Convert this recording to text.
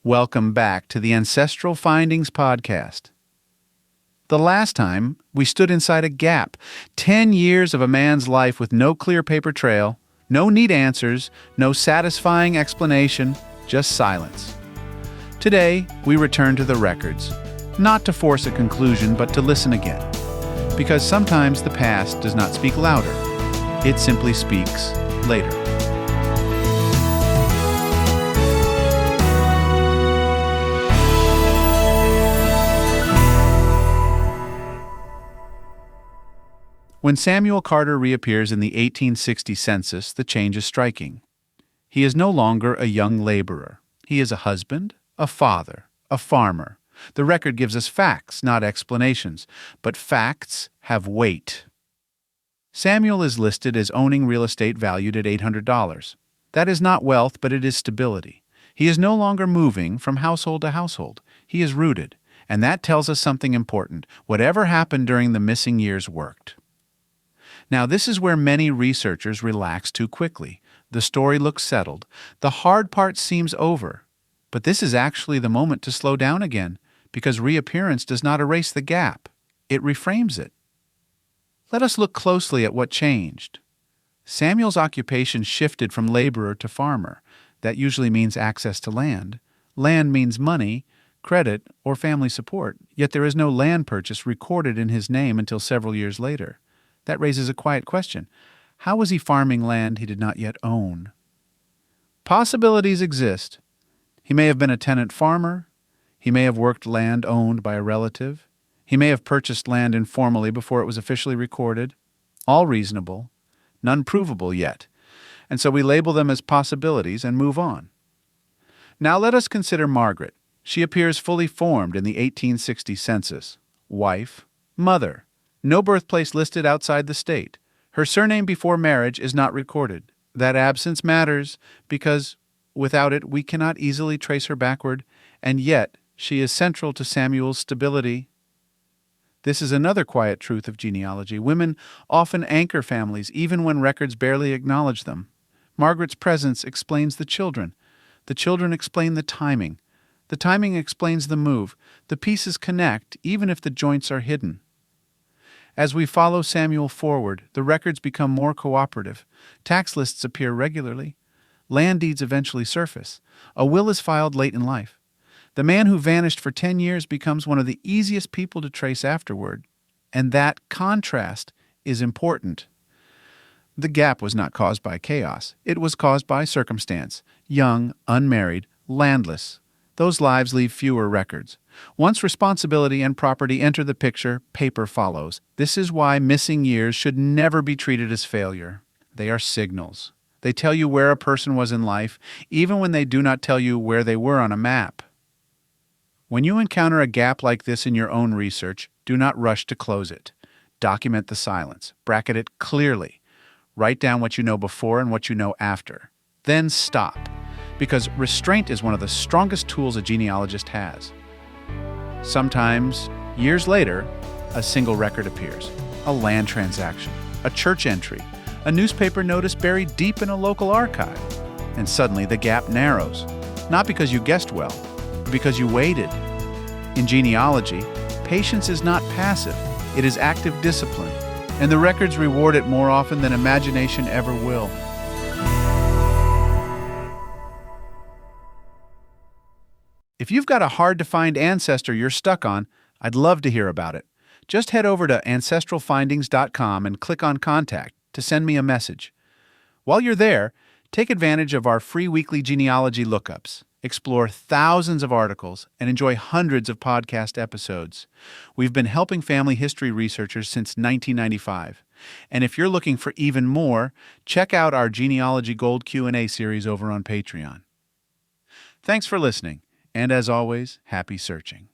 Welcome back to the Ancestral Findings podcast. The last time, we stood inside a gap, 10 years of a man's life with no clear paper trail, no neat answers, no satisfying explanation, just silence. Today, we return to the records, not to force a conclusion, but to listen again. Because sometimes the past does not speak louder. It simply speaks later. When Samuel Carter reappears in the 1860 census, the change is striking. He is no longer a young laborer. He is a husband, a father, a farmer. The record gives us facts, not explanations, but facts have weight. Samuel is listed as owning real estate valued at $800. That is not wealth, but it is stability. He is no longer moving from household to household. He is rooted, and that tells us something important. Whatever happened during the missing years worked. Now, this is where many researchers relax too quickly. The story looks settled. The hard part seems over. But this is actually the moment to slow down again, because reappearance does not erase the gap. It reframes it. Let us look closely at what changed. Samuel's occupation shifted from laborer to farmer. That usually means access to land. Land means money, credit, or family support. Yet there is no land purchase recorded in his name until several years later. That raises a quiet question. How was he farming land he did not yet own? Possibilities exist. He may have been a tenant farmer. He may have worked land owned by a relative. He may have purchased land informally before it was officially recorded. All reasonable, none provable yet. And so we label them as possibilities and move on. Now let us consider Margaret. She appears fully formed in the 1860 census. Wife, mother. No birthplace listed outside the state. Her surname before marriage is not recorded. That absence matters because without it we cannot easily trace her backward, and yet she is central to Samuel's stability. This is another quiet truth of genealogy. Women often anchor families even when records barely acknowledge them. Margaret's presence explains the children. The children explain the timing. The timing explains the move. The pieces connect even if the joints are hidden. As we follow Samuel forward, the records become more cooperative. Tax lists appear regularly. Land deeds eventually surface. A will is filed late in life. The man who vanished for 10 years becomes one of the easiest people to trace afterward. And that contrast is important. The gap was not caused by chaos. It was caused by circumstance. Young, unmarried, landless. Those lives leave fewer records. Once responsibility and property enter the picture, paper follows. This is why missing years should never be treated as failure. They are signals. They tell you where a person was in life, even when they do not tell you where they were on a map. When you encounter a gap like this in your own research, do not rush to close it. Document the silence. Bracket it clearly. Write down what you know before and what you know after. Then stop. Because restraint is one of the strongest tools a genealogist has. Sometimes, years later, a single record appears. A land transaction, a church entry, a newspaper notice buried deep in a local archive. And suddenly the gap narrows. Not because you guessed well, but because you waited. In genealogy, patience is not passive. It is active discipline. And the records reward it more often than imagination ever will. If you've got a hard-to-find ancestor you're stuck on, I'd love to hear about it. Just head over to ancestralfindings.com and click on Contact to send me a message. While you're there, take advantage of our free weekly genealogy lookups. Explore thousands of articles and enjoy hundreds of podcast episodes. We've been helping family history researchers since 1995. And if you're looking for even more, check out our Genealogy Gold Q&A series over on Patreon. Thanks for listening. And as always, happy searching.